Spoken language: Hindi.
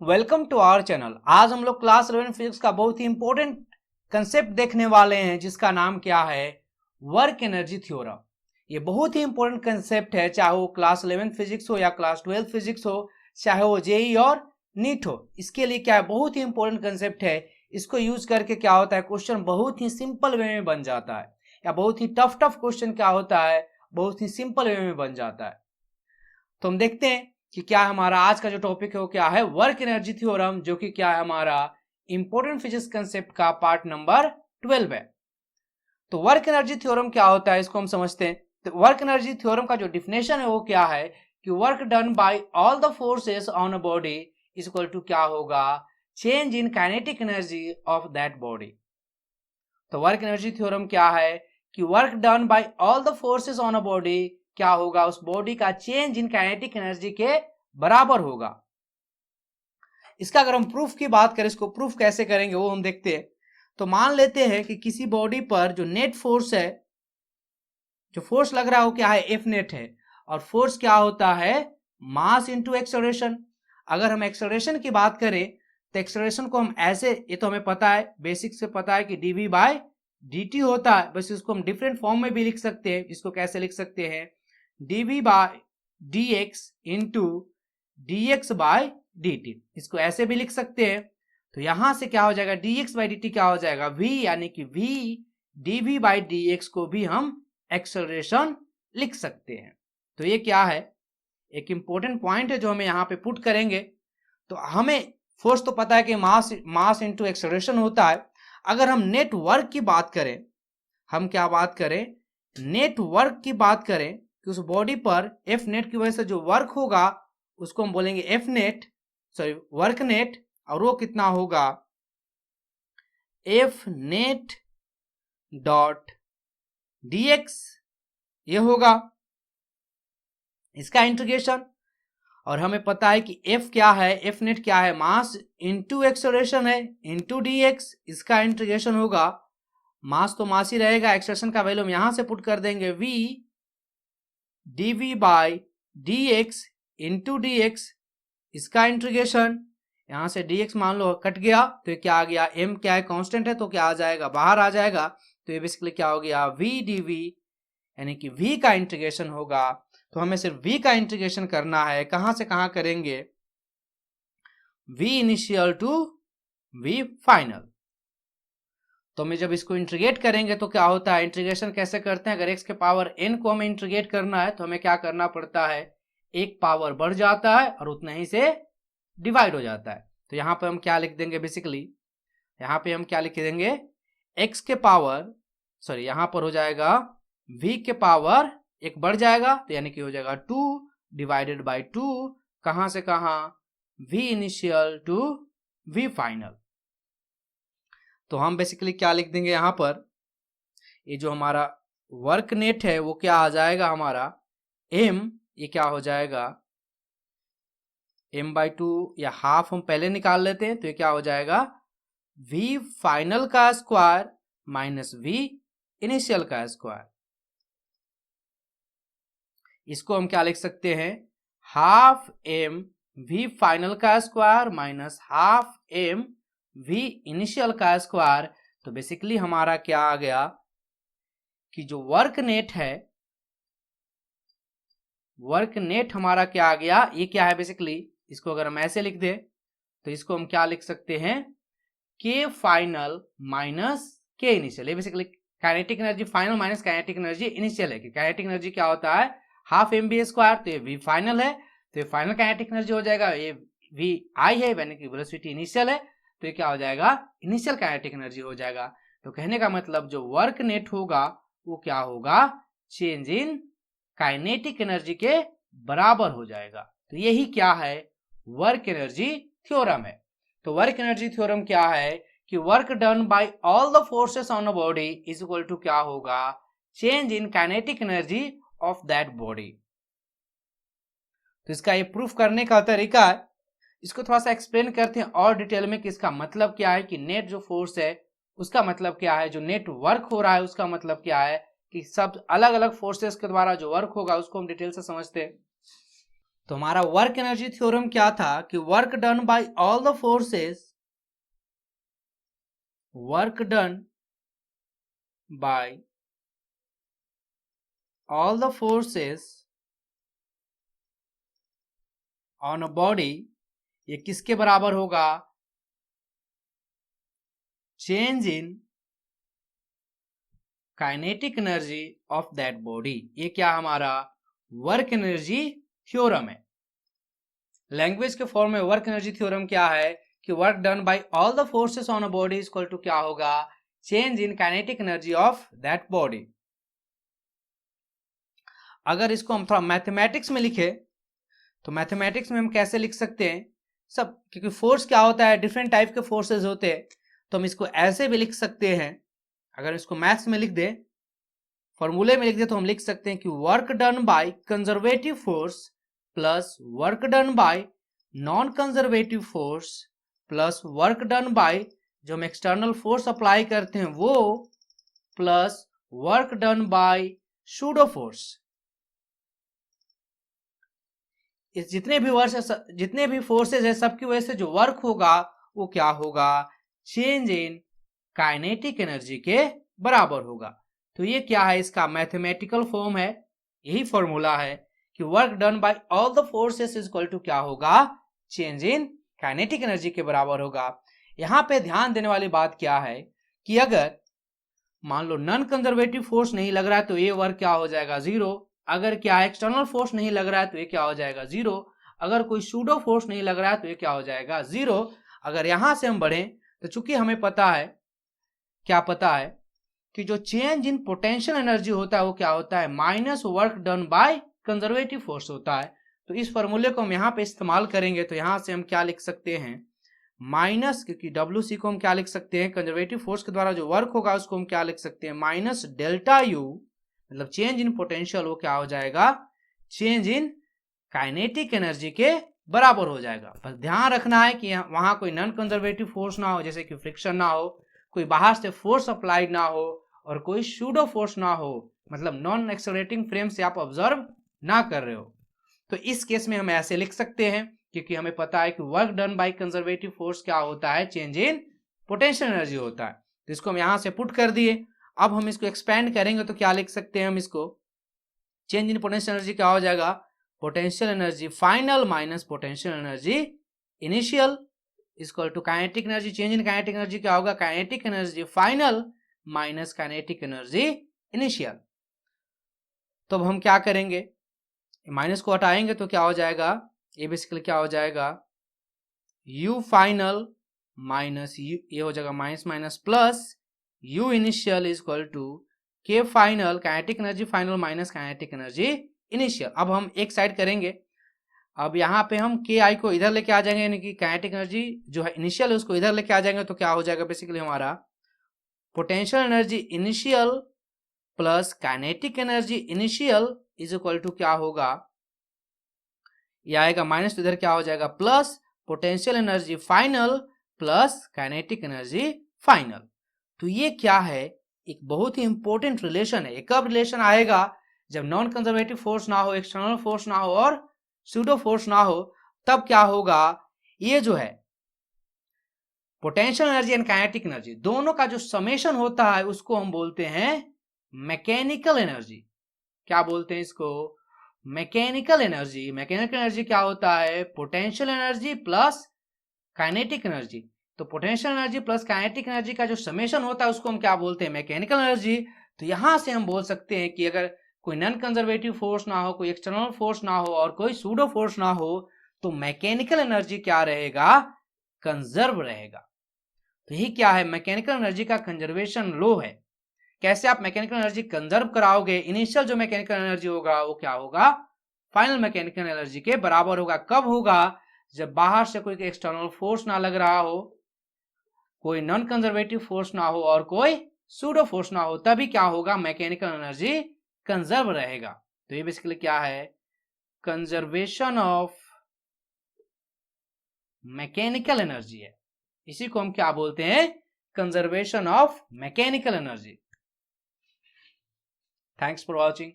Welcome to our channel. आज हम लोग क्लास 11 फिजिक्स का बहुत ही इंपॉर्टेंट कंसेप्ट देखने वाले हैं जिसका नाम क्या है, वर्क एनर्जी थ्योरम। ये बहुत ही इंपॉर्टेंट कंसेप्ट है, चाहे वो क्लास 11 फिजिक्स हो या क्लास 12 फिजिक्स हो, चाहे वो जेई और नीट हो। इसके लिए क्या है, बहुत ही इंपॉर्टेंट कंसेप्ट है। इसको यूज करके क्या होता है, क्वेश्चन बहुत ही सिंपल वे में बन जाता है, या बहुत ही टफ क्वेश्चन क्या होता है, बहुत ही सिंपल वे में बन जाता है। तो हम देखते हैं कि क्या हमारा आज का जो टॉपिक है वो क्या है, वर्क एनर्जी थ्योरम, जो कि क्या है हमारा इंपॉर्टेंट फिजिक्स कंसेप्ट का पार्ट नंबर 12 है। तो वर्क एनर्जी थ्योरम क्या होता है इसको हम समझते हैं। तो वर्क एनर्जी थ्योरम का जो डिफिनेशन है वो क्या है कि work done by all the forces on a body is equal to क्या होगा, change in kinetic energy of that body. तो वर्क एनर्जी थ्योरम क्या है कि work done by all the forces on a body क्या होगा, उस बॉडी का चेंज इन काइनेटिक एनर्जी के बराबर होगा। इसका अगर हम प्रूफ की बात करें, इसको प्रूफ कैसे करेंगे वो हम देखते हैं। तो मान लेते हैं कि किसी बॉडी पर जो नेट फोर्स है, जो फोर्स लग रहा है वो क्या है, एफ नेट है। और फोर्स क्या होता है, मास इंटू एक्सेलरेशन। अगर हम एक्सेलरेशन की बात करें तो एक्सेलरेशन को हम ऐसे, ये तो हमें पता है, बेसिक से पता है कि dv बाय dt होता है। बस इसको हम डिफरेंट फॉर्म में भी लिख सकते हैं। इसको कैसे लिख सकते हैं, dv by dx into dx by dt, इसको ऐसे भी लिख सकते हैं। तो यहां से क्या हो जाएगा, dx बाय dt क्या हो जाएगा, v, यानी कि v dv बाय dx को भी हम एक्सेलरेशन लिख सकते हैं। तो ये क्या है, एक इंपॉर्टेंट पॉइंट है जो हमें यहाँ पे पुट करेंगे। तो हमें फोर्स तो पता है कि मास इंटू एक्सेलरेशन होता है। अगर हम नेट वर्क की बात करें, हम क्या बात करें, नेट वर्क की बात करें कि उस बॉडी पर एफ नेट की वजह से जो वर्क होगा उसको हम बोलेंगे F net, sorry work net. और वो कितना होगा, एफ नेट डॉट dx, ये होगा इसका इंटीग्रेशन। और हमें पता है कि f क्या है, f नेट क्या है, मास इंटू एक्सेलरेशन है इंटू dx, इसका इंटीग्रेशन होगा। मास तो मास ही रहेगा, एक्सेलरेशन का वैल्यू हम यहां से पुट कर देंगे, v dv by dx into dx, इसका इंटीग्रेशन। यहां से dx मान लो कट गया तो ये क्या आ गया, m क्या है, कांस्टेंट है, तो क्या आ जाएगा, बाहर आ जाएगा। तो ये बेसिकली क्या हो गया, v dv, यानी कि v का इंटीग्रेशन होगा। तो हमें सिर्फ v का इंटीग्रेशन करना है, कहां से कहां करेंगे, v initial to v final. तो हमें जब इसको इंटीग्रेट करेंगे तो क्या होता है, इंटीग्रेशन कैसे करते हैं, अगर x के पावर n को हमें इंटीग्रेट करना है तो हमें क्या करना पड़ता है, एक पावर बढ़ जाता है और उतना ही से डिवाइड हो जाता है। तो यहां पर हम क्या लिख देंगे, बेसिकली यहां पे हम क्या लिख देंगे, x के पावर, सॉरी यहां पर हो जाएगा v के पावर एक बढ़ जाएगा, तो यानी कि हो जाएगा 2 डिवाइडेड बाय 2, कहां से कहां, v initial to v final. तो हम बेसिकली क्या लिख देंगे यहां पर, ये जो हमारा वर्क नेट है वो क्या आ जाएगा हमारा m, ये क्या हो जाएगा m बाई 2, या हाफ हम पहले निकाल लेते हैं, तो ये क्या हो जाएगा, v फाइनल का स्क्वायर माइनस v इनिशियल का स्क्वायर। इसको हम क्या लिख सकते हैं, हाफ m v फाइनल का square minus half m v initial का स्क्वायर। तो बेसिकली हमारा क्या आ गया कि जो वर्क नेट है, वर्क नेट हमारा क्या आ गया, ये क्या है, बेसिकली इसको अगर हम ऐसे लिख दें तो इसको हम क्या लिख सकते हैं, k final minus k initial. ये basically kinetic energy final minus kinetic energy initial है। कि काइनेटिक एनर्जी क्या होता है, हाफ एम बी स्क्वायर, तो ये v फाइनल है, तो ये फाइनल काइनेटिक एनर्जी हो जाएगा, ये v आई है, यानी कि वेलोसिटी इनिशियल है, तो ये क्या हो जाएगा, इनिशियल काइनेटिक एनर्जी हो जाएगा। तो कहने का मतलब जो वर्क नेट होगा वो क्या होगा, चेंज इन काइनेटिक एनर्जी के बराबर हो जाएगा। तो यही क्या है, वर्क एनर्जी थ्योरम है। तो वर्क एनर्जी थ्योरम क्या है कि work done by all the forces on a body is equal to क्या होगा, change in kinetic energy of that body. तो इसका ये प्रूफ करने का तरीका है, इसको थोड़ा सा एक्सप्लेन करते हैं और डिटेल में कि इसका मतलब क्या है, कि नेट जो फोर्स है उसका मतलब क्या है, जो नेट वर्क हो रहा है उसका मतलब क्या है, कि सब अलग अलग फोर्सेस के द्वारा जो वर्क होगा उसको हम डिटेल से समझते हैं। तो हमारा वर्क एनर्जी थ्योरम क्या था कि work done by all the forces, work done by all the forces on a body, ये किसके बराबर होगा, change in kinetic energy of that body. ये क्या हमारा वर्क एनर्जी थ्योरम है। लैंग्वेज के फॉर्म में वर्क एनर्जी थ्योरम क्या है कि work done by all the forces on a body is equal to क्या होगा, change in kinetic energy of that body. अगर इसको हम थोड़ा मैथमेटिक्स में लिखे तो मैथमेटिक्स में हम कैसे लिख सकते हैं सब, क्योंकि फोर्स क्या होता है, डिफरेंट टाइप के फोर्सेस होते हैं, तो हम इसको ऐसे भी लिख सकते हैं। अगर इसको मैथ्स में लिख दे, फॉर्मूले में लिख दे, तो हम लिख सकते हैं कि work done by conservative force plus work done bye non conservative force plus work done bye जो हम एक्सटर्नल फोर्स अप्लाई करते हैं वो plus work done bye pseudo force. इस जितने भी फोर्सेस है सबकी वजह से जो वर्क होगा वो क्या होगा, चेंज इन काइनेटिक एनर्जी के बराबर होगा। तो ये क्या है, इसका मैथमेटिकल फॉर्म है, यही फॉर्मूला है कि work done by all the forces is equal to क्या होगा, चेंज इन काइनेटिक एनर्जी के बराबर होगा। यहां पे ध्यान देने वाली बात क्या है कि अगर मान लो नॉन कंजर्वेटिव फोर्स नहीं लग रहा है तो ये वर्क क्या हो जाएगा, जीरो। अगर क्या एक्सटर्नल फोर्स नहीं लग रहा है तो ये क्या हो जाएगा, जीरो। अगर कोई सूडो फोर्स नहीं लग रहा है तो ये क्या हो जाएगा, जीरो। अगर यहां से हम बढ़ें तो चूंकि हमें पता है, क्या पता है कि जो चेंज इन पोटेंशियल एनर्जी होता है वो क्या होता है, minus work done by conservative force होता है। तो इस फॉर्मूले को हम यहाँ पे इस्तेमाल करेंगे तो यहां से हम क्या लिख सकते हैं, माइनस, क्योंकि WC को हम क्या लिख सकते हैं, कंजर्वेटिव फोर्स के द्वारा जो वर्क होगा उसको हम क्या लिख सकते हैं, माइनस डेल्टा यू, मतलब चेंज इन पोटेंशियल वो क्या हो जाएगा, चेंज इन काइनेटिक एनर्जी के बराबर हो जाएगा। बस ध्यान रखना है कि वहां कोई नॉन कंजर्वेटिव फोर्स ना हो, जैसे कि फ्रिक्शन ना हो, कोई बाहर से फोर्स अप्लाइड ना हो और कोई सूडो फोर्स ना हो, मतलब नॉन एक्सेलरेटिंग फ्रेम से आप ऑब्जर्व ना कर रहे हो। तो इस केस में हम ऐसे लिख सकते हैं क्योंकि हमें पता है कि work done by conservative force क्या होता है, चेंज इन पोटेंशियल एनर्जी होता है। तो इसको हम यहां से पुट कर दिए। अब हम इसको एक्सपेंड करेंगे तो क्या लिख सकते हैं हम इसको, चेंज इन पोटेंशियल एनर्जी क्या हो जाएगा, potential energy final minus potential energy initial equal to kinetic energy, change in kinetic energy क्या होगा, kinetic energy final minus kinetic energy initial. तो अब हम क्या करेंगे, माइनस को हटाएंगे तो क्या हो जाएगा, ये बेसिकली क्या हो जाएगा, u फाइनल माइनस यू, ये हो जाएगा minus minus plus u initial is equal to k final, kinetic energy final minus kinetic energy initial. अब हम एक साइड करेंगे, अब यहाँ पे हम के आई को इधर लेके आ जाएंगे, यानी कि काइनेटिक एनर्जी जो है इनिशियल है उसको इधर लेके आ जाएंगे तो क्या हो जाएगा, बेसिकली हमारा potential energy initial plus kinetic energy initial is equal to क्या होगा, ये आएगा माइनस, तो इधर क्या हो जाएगा plus potential energy final plus kinetic energy final. तो ये क्या है, एक बहुत ही इंपॉर्टेंट रिलेशन है। कब रिलेशन आएगा, जब नॉन कंजर्वेटिव फोर्स ना हो, एक्सटर्नल फोर्स ना हो और सूडो फोर्स ना हो, तब क्या होगा, ये जो है potential energy and kinetic energy दोनों का जो समेशन होता है उसको हम बोलते हैं मैकेनिकल एनर्जी। क्या बोलते हैं इसको, मैकेनिकल एनर्जी। मैकेनिकल एनर्जी क्या होता है, potential energy plus kinetic energy. तो potential energy plus kinetic energy का जो समेशन होता है उसको हम क्या बोलते हैं, मैकेनिकल एनर्जी। तो यहां से हम बोल सकते हैं कि अगर कोई नॉन कंजर्वेटिव फोर्स ना हो, कोई एक्सटर्नल फोर्स ना हो और कोई सूडो फोर्स ना हो, तो मैकेनिकल एनर्जी क्या रहेगा, कंजर्व रहेगा। तो ये क्या है, मैकेनिकल एनर्जी का कंजर्वेशन लो है। कैसे आप मैकेनिकल एनर्जी कंजर्व कराओगे, इनिशियल जो मैकेनिकल एनर्जी होगा वो क्या होगा, फाइनल मैकेनिकल एनर्जी के बराबर होगा। कब होगा, जब बाहर से कोई एक्सटर्नल फोर्स ना लग रहा हो, कोई नॉन कंजर्वेटिव फोर्स ना हो और कोई सूडो फोर्स ना हो, तभी क्या होगा, मैकेनिकल एनर्जी कंजर्व रहेगा। तो ये बेसिकली क्या है, कंजर्वेशन ऑफ मैकेनिकल एनर्जी है। इसी को हम क्या बोलते हैं, conservation of mechanical energy. Thanks for watching.